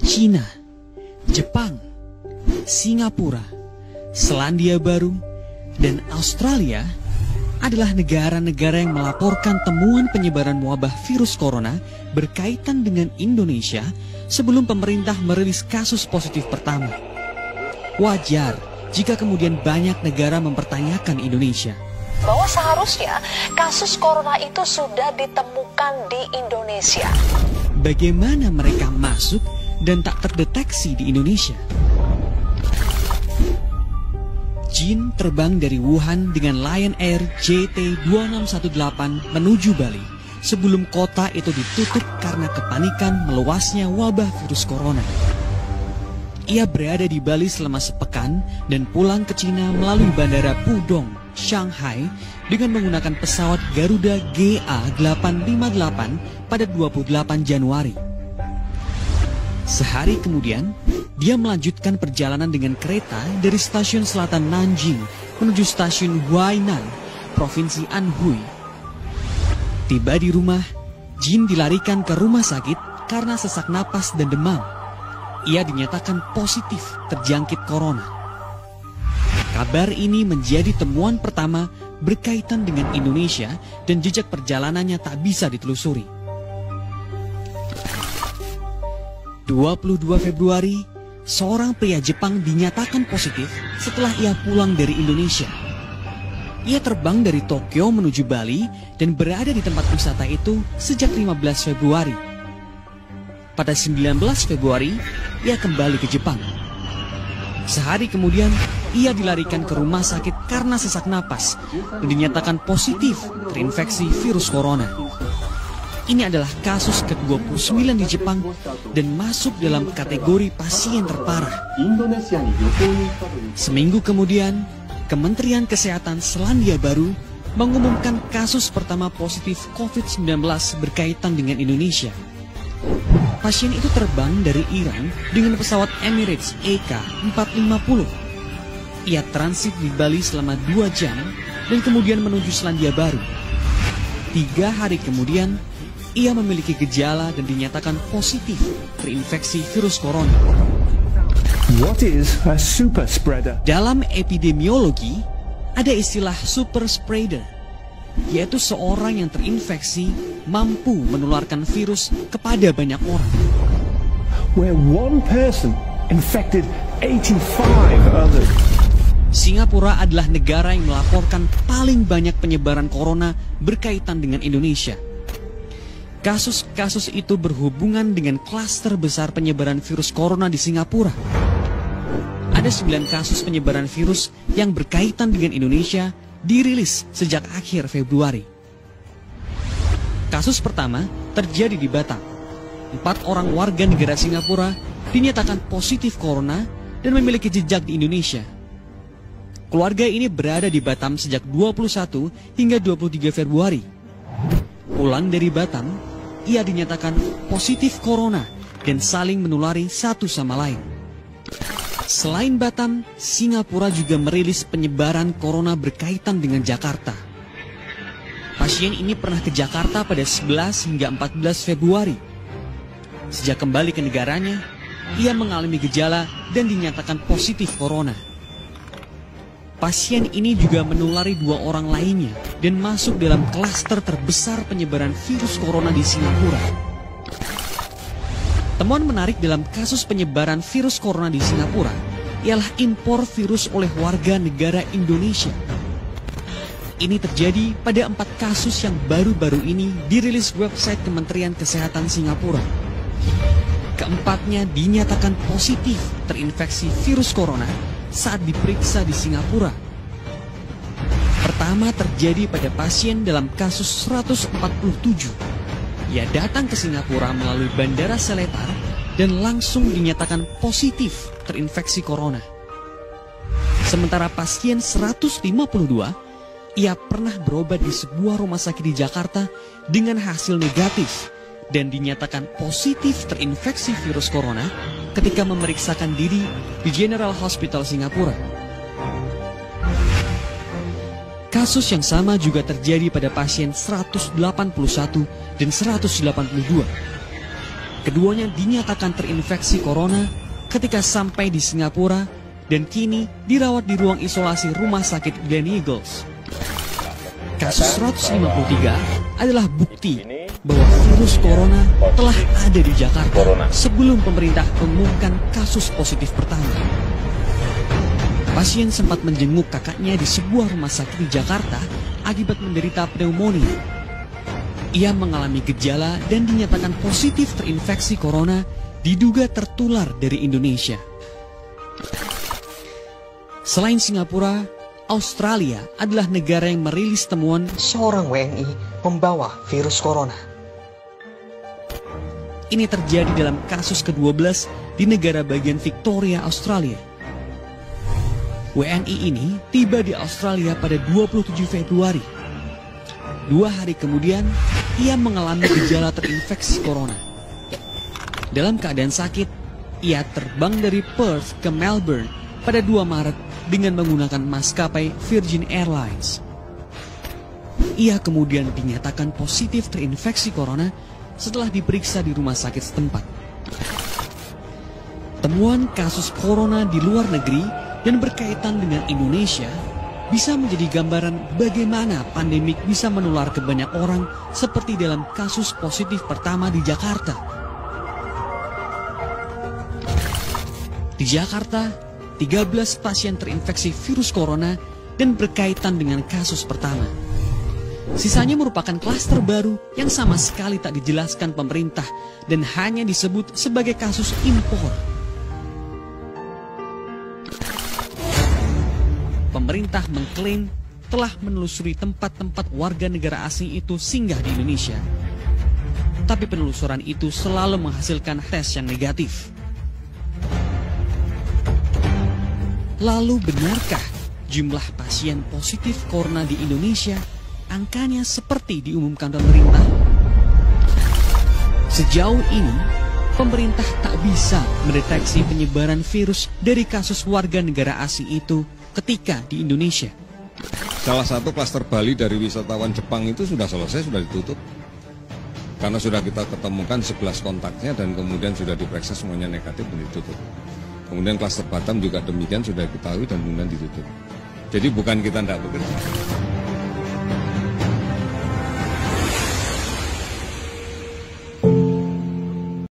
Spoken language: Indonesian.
Cina, Jepang, Singapura, Selandia Baru, dan Australia adalah negara-negara yang melaporkan temuan penyebaran wabah virus corona berkaitan dengan Indonesia sebelum pemerintah merilis kasus positif pertama. Wajar jika kemudian banyak negara mempertanyakan Indonesia. Bahwa seharusnya kasus corona itu sudah ditemukan di Indonesia. Bagaimana mereka masuk dan tak terdeteksi di Indonesia? Jin terbang dari Wuhan dengan Lion Air JT2618 menuju Bali sebelum kota itu ditutup karena kepanikan meluasnya wabah virus corona. Ia berada di Bali selama sepekan dan pulang ke Cina melalui bandara Pudong, Shanghai dengan menggunakan pesawat Garuda GA858 pada 28 Januari. Sehari kemudian, dia melanjutkan perjalanan dengan kereta dari stasiun selatan Nanjing menuju stasiun Huainan, Provinsi Anhui. Tiba di rumah, Jin dilarikan ke rumah sakit karena sesak napas dan demam. Ia dinyatakan positif terjangkit corona. Kabar ini menjadi temuan pertama berkaitan dengan Indonesia dan jejak perjalanannya tak bisa ditelusuri. 22 Februari, seorang pria Jepang dinyatakan positif setelah ia pulang dari Indonesia. Ia terbang dari Tokyo menuju Bali dan berada di tempat wisata itu sejak 15 Februari. Pada 19 Februari, ia kembali ke Jepang. Sehari kemudian, ia dilarikan ke rumah sakit karena sesak napas dan dinyatakan positif terinfeksi virus corona. Ini adalah kasus ke-29 di Jepang dan masuk dalam kategori pasien terparah. Seminggu kemudian, Kementerian Kesehatan Selandia Baru mengumumkan kasus pertama positif COVID-19 berkaitan dengan Indonesia. Pasien itu terbang dari Iran dengan pesawat Emirates EK450. Ia transit di Bali selama 2 jam dan kemudian menuju Selandia Baru. 3 hari kemudian, ia memiliki gejala dan dinyatakan positif terinfeksi virus corona. What is a super spreader? Dalam epidemiologi, ada istilah super spreader, yaitu seorang yang terinfeksi mampu menularkan virus kepada banyak orang. Where one person infected 85 others. Singapura adalah negara yang melaporkan paling banyak penyebaran corona berkaitan dengan Indonesia. Kasus-kasus itu berhubungan dengan klaster besar penyebaran virus corona di Singapura. Ada 9 kasus penyebaran virus yang berkaitan dengan Indonesia dirilis sejak akhir Februari. Kasus pertama terjadi di Batam. 4 orang warga negara Singapura dinyatakan positif corona dan memiliki jejak di Indonesia. Keluarga ini berada di Batam sejak 21 hingga 23 Februari. Pulang dari Batam, ia dinyatakan positif corona dan saling menulari satu sama lain. Selain Batam, Singapura juga merilis penyebaran corona berkaitan dengan Jakarta. Pasien ini pernah ke Jakarta pada 11 hingga 14 Februari. Sejak kembali ke negaranya, ia mengalami gejala dan dinyatakan positif corona. Pasien ini juga menulari 2 orang lainnya dan masuk dalam klaster terbesar penyebaran virus corona di Singapura. Temuan menarik dalam kasus penyebaran virus corona di Singapura ialah impor virus oleh warga negara Indonesia. Ini terjadi pada 4 kasus yang baru-baru ini dirilis website Kementerian Kesehatan Singapura. Keempatnya dinyatakan positif terinfeksi virus corona saat diperiksa di Singapura. Pertama terjadi pada pasien dalam kasus 147. Ia datang ke Singapura melalui Bandara Seletar dan langsung dinyatakan positif terinfeksi corona. Sementara pasien 152, ia pernah berobat di sebuah rumah sakit di Jakarta dengan hasil negatif dan dinyatakan positif terinfeksi virus corona ketika memeriksakan diri di General Hospital Singapura. Kasus yang sama juga terjadi pada pasien 181 dan 182. Keduanya dinyatakan terinfeksi corona ketika sampai di Singapura dan kini dirawat di ruang isolasi Rumah Sakit Gleneagles. Kasus 153 adalah bukti bahwa virus corona telah ada di Jakarta sebelum pemerintah mengumumkan kasus positif pertama. Pasien sempat menjenguk kakaknya di sebuah rumah sakit di Jakarta akibat menderita pneumonia. Ia mengalami gejala dan dinyatakan positif terinfeksi corona, diduga tertular dari Indonesia. Selain Singapura, Australia adalah negara yang merilis temuan seorang WNI membawa virus corona. Ini terjadi dalam kasus ke-12 di negara bagian Victoria, Australia. WNI ini tiba di Australia pada 27 Februari. 2 hari kemudian, ia mengalami gejala terinfeksi corona. Dalam keadaan sakit, ia terbang dari Perth ke Melbourne pada 2 Maret dengan menggunakan maskapai Virgin Airlines. Ia kemudian dinyatakan positif terinfeksi corona setelah diperiksa di rumah sakit setempat. Temuan kasus corona di luar negeri dan berkaitan dengan Indonesia bisa menjadi gambaran bagaimana pandemik bisa menular ke banyak orang seperti dalam kasus positif pertama di Jakarta. Di Jakarta, 13 pasien terinfeksi virus corona dan berkaitan dengan kasus pertama. Sisanya merupakan klaster baru yang sama sekali tak dijelaskan pemerintah dan hanya disebut sebagai kasus impor. Pemerintah mengklaim telah menelusuri tempat-tempat warga negara asing itu singgah di Indonesia. Tapi penelusuran itu selalu menghasilkan tes yang negatif. Lalu benarkah jumlah pasien positif corona di Indonesia angkanya seperti diumumkan pemerintah? Sejauh ini, pemerintah tak bisa mendeteksi penyebaran virus dari kasus warga negara asing itu ketika di Indonesia. Salah satu klaster Bali dari wisatawan Jepang itu sudah selesai, sudah ditutup. Karena sudah kita ketemukan 11 kontaknya dan kemudian sudah diperiksa semuanya negatif dan ditutup. Kemudian klaster Batam juga demikian sudah diketahui dan kemudian ditutup. Jadi bukan kita tidak bekerja.